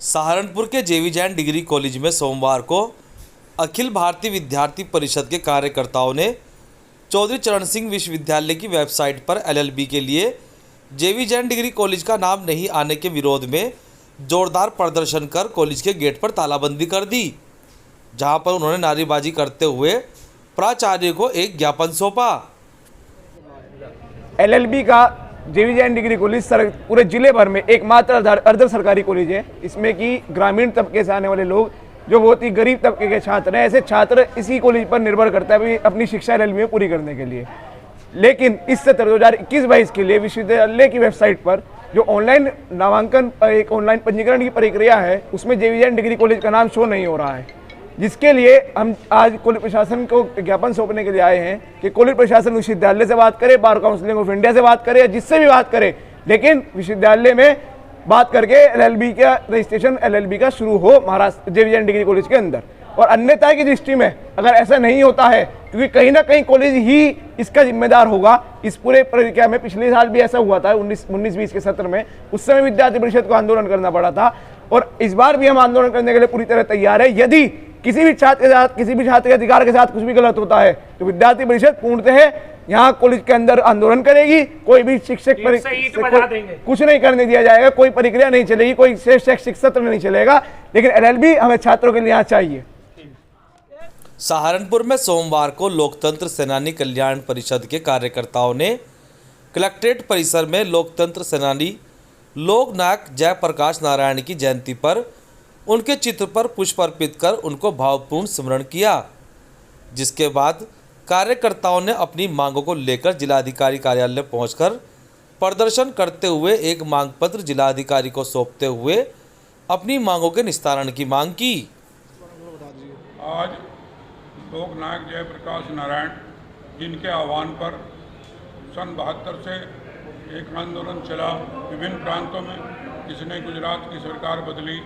सहारनपुर के जेवी Jain degree college में सोमवार को अखिल भारतीय विद्यार्थी परिषद के कार्यकर्ताओं ने चौधरी चरण सिंह विश्वविद्यालय की वेबसाइट पर एलएलबी के लिए जेवी जैन डिग्री कॉलेज का नाम नहीं आने के विरोध में जोरदार प्रदर्शन कर कॉलेज के गेट पर तालाबंदी कर दी, जहां पर उन्होंने नारेबाजी करते हुए प्राचार्य को एक ज्ञापन सौंपा। एलएलबी का जेवी जैन डिग्री कॉलेज पूरे जिले भर में एकमात्र अर्ध सरकारी कॉलेज है। इसमें कि ग्रामीण तबके से आने वाले लोग जो बहुत ही गरीब तबके के छात्र हैं, ऐसे छात्र इसी कॉलेज पर निर्भर करता है अपनी शिक्षा एलएलबी में पूरी करने के लिए। लेकिन इस सत्र 2021-22 के लिए विश्वविद्यालय की वेबसाइट पर जो ऑनलाइन नामांकन एक ऑनलाइन पंजीकरण की प्रक्रिया है, उसमें जेवी जैन डिग्री कॉलेज का नाम शो नहीं हो रहा है, जिसके लिए हम आज कॉलेज प्रशासन को ज्ञापन सौंपने के लिए आए हैं कि कॉलेज प्रशासन विश्वविद्यालय से बात करे, बार काउंसिल ऑफ इंडिया से बात करे या जिससे भी बात करे, लेकिन विश्वविद्यालय में बात करके एलएलबी का रजिस्ट्रेशन एलएलबी का शुरू हो महाराष्ट्र जेवी जैन डिग्री कॉलेज के अंदर। और अन्यथा की दृष्टि में अगर ऐसा नहीं होता है, क्योंकि कहीं ना कहीं कॉलेज ही इसका जिम्मेदार होगा। इस पूरे प्रक्रिया में पिछले साल भी ऐसा हुआ था 19-20 के सत्र में, उस समय विद्यार्थी परिषद को आंदोलन करना पड़ा था और इस बार भी हम आंदोलन करने के लिए पूरी तरह तैयार है। यदि किसी भी छात्र के साथ, किसी भी छात्र के अधिकार के साथ कुछ भी गलत होता है तो विद्यार्थी परिषद पूर्णतः यहाँ कॉलेज के अंदर आंदोलन करेगी। कोई भी शिक्षक कुछ नहीं करने दिया जाएगा, कोई प्रक्रिया नहीं चलेगी, कोई शैक्षिक सत्र नहीं चलेगा, लेकिन एलएलबी हमें छात्रों के लिए यहाँ चाहिए। सहारनपुर में सोमवार को लोकतंत्र सेनानी कल्याण परिषद के कार्यकर्ताओं ने कलेक्ट्रेट परिसर में लोकतंत्र सेनानी लोकनायक जयप्रकाश नारायण की जयंती पर उनके चित्र पर पुष्प अर्पित कर उनको भावपूर्ण स्मरण किया, जिसके बाद कार्यकर्ताओं ने अपनी मांगों को लेकर जिलाधिकारी कार्यालय पहुंचकर प्रदर्शन करते हुए एक मांग पत्र जिलाधिकारी को सौंपते हुए अपनी मांगों के निस्तारण की मांग की। आज लोकनायक जयप्रकाश नारायण जिनके आह्वान पर सन 72 से एक आंदोलन चला विभिन्न प्रांतों में, जिसने गुजरात की सरकार बदली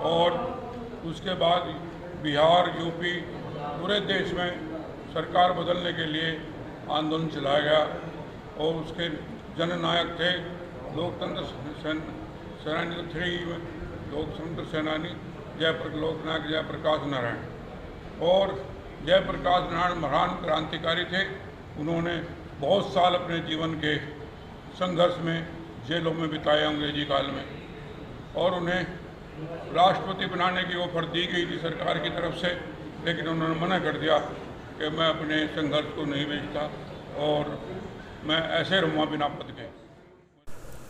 और उसके बाद बिहार, यूपी, पूरे देश में सरकार बदलने के लिए आंदोलन चलाया गया और उसके जननायक थे लोकतंत्र सेनानी लोकतंत्र सेनानी लोकनायक जयप्रकाश नारायण। और जयप्रकाश नारायण महान क्रांतिकारी थे। उन्होंने बहुत साल अपने जीवन के संघर्ष में जेलों में बिताए अंग्रेजी काल में, और उन्हें राष्ट्रपति बनाने की ऑफर दी गई थी सरकार की तरफ से, लेकिन उन्होंने मना कर दिया कि मैं अपने संघर्ष को नहीं बेचता और मैं ऐसे रहूँगा बिना पद के।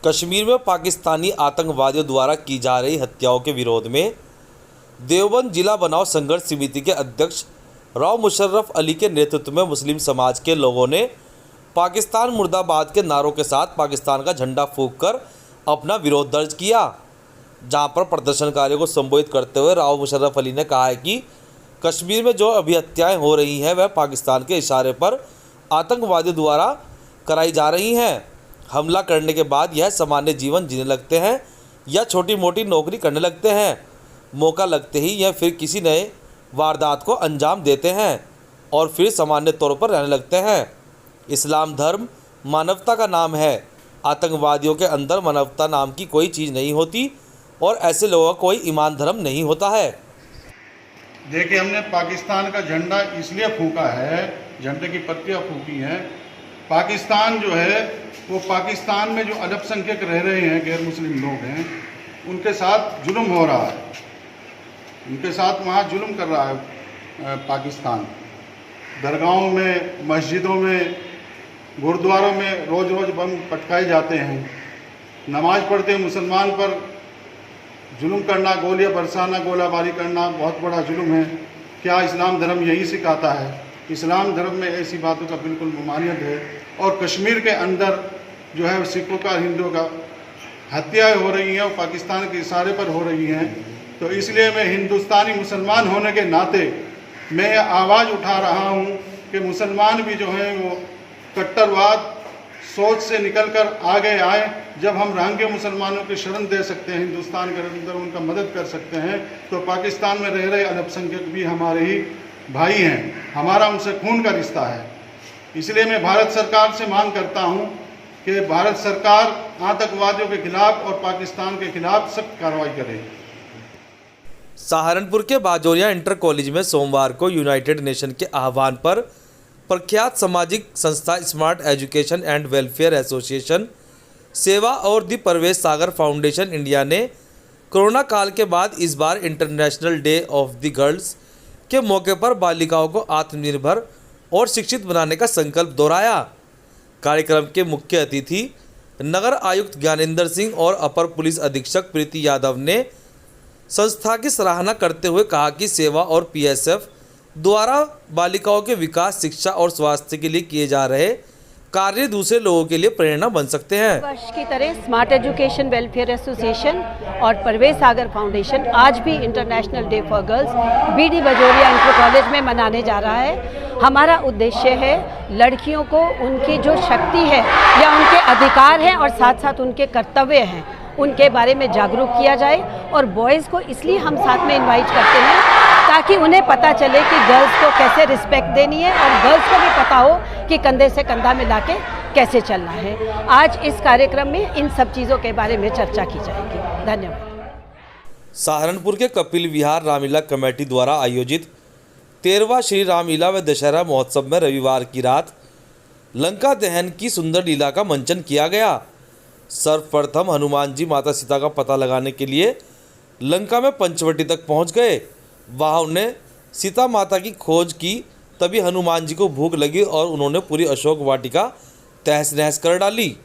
कश्मीर में पाकिस्तानी आतंकवादियों द्वारा की जा रही हत्याओं के विरोध में देवबंद जिला बनाओ संघर्ष समिति के अध्यक्ष राव मुशर्रफ अली के नेतृत्व में मुस्लिम समाज के लोगों ने पाकिस्तान मुर्दाबाद के नारों के साथ पाकिस्तान का झंडा फूंककर अपना विरोध दर्ज किया, जहां पर प्रदर्शनकारियों को संबोधित करते हुए राव मुशर्रफ अली ने कहा है कि कश्मीर में जो अभी हत्याएँ हो रही हैं वह पाकिस्तान के इशारे पर आतंकवादियों द्वारा कराई जा रही हैं। हमला करने के बाद यह सामान्य जीवन जीने लगते हैं या छोटी मोटी नौकरी करने लगते हैं, मौका लगते ही यह फिर किसी नए वारदात को अंजाम देते हैं और फिर सामान्य तौर पर रहने लगते हैं। इस्लाम धर्म मानवता का नाम है, आतंकवादियों के अंदर मानवता नाम की कोई चीज़ नहीं होती और ऐसे लोगों का कोई ईमान धर्म नहीं होता है। देखिए, हमने पाकिस्तान का झंडा इसलिए फूंका है, झंडे की पत्तियां फूंकी हैं। पाकिस्तान जो है वो पाकिस्तान में जो अल्पसंख्यक रह रहे हैं, गैर मुस्लिम लोग हैं, उनके साथ जुल्म हो रहा है, उनके साथ वहाँ जुल्म कर रहा है पाकिस्तान। दरगाहों में, मस्जिदों में, गुरुद्वारों में रोज़ रोज़ बम पटकाए जाते हैं। नमाज पढ़ते मुसलमान पर जुल्म करना, गोलियां बरसाना, गोलाबारी करना बहुत बड़ा जुल्म है। क्या इस्लाम धर्म यही सिखाता है? इस्लाम धर्म में ऐसी बातों का बिल्कुल ममानियत है। और कश्मीर के अंदर जो है सिखों का, हिंदुओं का हत्याएं हो रही हैं और पाकिस्तान के इशारे पर हो रही हैं। तो इसलिए मैं हिंदुस्तानी मुसलमान होने के नाते मैं आवाज़ उठा रहा हूँ कि मुसलमान भी जो हैं वो कट्टरवाद सोच से निकलकर आगे आए। जब हम रंगे मुसलमानों की शरण दे सकते हैं, हिंदुस्तान के अंदर उनका मदद कर सकते हैं, तो पाकिस्तान में रह रहे अल्पसंख्यक भी हमारे ही भाई हैं, हमारा उनसे खून का रिश्ता है। इसलिए मैं भारत सरकार से मांग करता हूं कि भारत सरकार आतंकवादियों के खिलाफ और पाकिस्तान के खिलाफ सख्त कार्रवाई करे। सहारनपुर के बाजोरिया इंटर कॉलेज में सोमवार को यूनाइटेड नेशन के आह्वान पर प्रख्यात सामाजिक संस्था smart education and welfare association सेवा और the Pravesh Sagar foundation India ने कोरोना काल के बाद इस बार international day of the girls के मौके पर बालिकाओं को आत्मनिर्भर और शिक्षित बनाने का संकल्प दोहराया। कार्यक्रम के मुख्य अतिथि नगर आयुक्त ज्ञानेंद्र सिंह और अपर पुलिस अधीक्षक प्रीति यादव ने संस्था की सराहना करते हुए कहा कि सेवा और पीएसएफ द्वारा बालिकाओं के विकास, शिक्षा और स्वास्थ्य के लिए किए जा रहे कार्य दूसरे लोगों के लिए प्रेरणा बन सकते हैं। वर्ष की तरह स्मार्ट एजुकेशन वेलफेयर एसोसिएशन और प्रवेश सागर फाउंडेशन आज भी international day for girls BD Bajoria inter college में मनाने जा रहा है। हमारा उद्देश्य है लड़कियों को उनकी जो शक्ति है या उनके अधिकार हैं और साथ साथ उनके कर्तव्य हैं उनके बारे में जागरूक किया जाए। और बॉयज़ को इसलिए हम साथ में इनवाइट करते हैं ताकि उन्हें पता चले कि गर्ल्स को कैसे रिस्पेक्ट देनी है और गर्ल्स को भी पता हो कि कंधे से कंधा मिला के कैसे चलना है। आज इस कार्यक्रम में इन सब चीज़ों के बारे में चर्चा की जाएगी। धन्यवाद। सहारनपुर के कपिल विहार रामलीला कमेटी द्वारा आयोजित 13वां श्री रामलीला व दशहरा महोत्सव में रविवार की रात लंका दहन की सुंदर लीला का मंचन किया गया। सर्वप्रथम हनुमान जी माता सीता का पता लगाने के लिए लंका में पंचवटी तक पहुंच गए। वहां उन्हें सीता माता की खोज की। तभी हनुमान जी को भूख लगी और उन्होंने पूरी अशोक वाटिका तहस नहस कर डाली।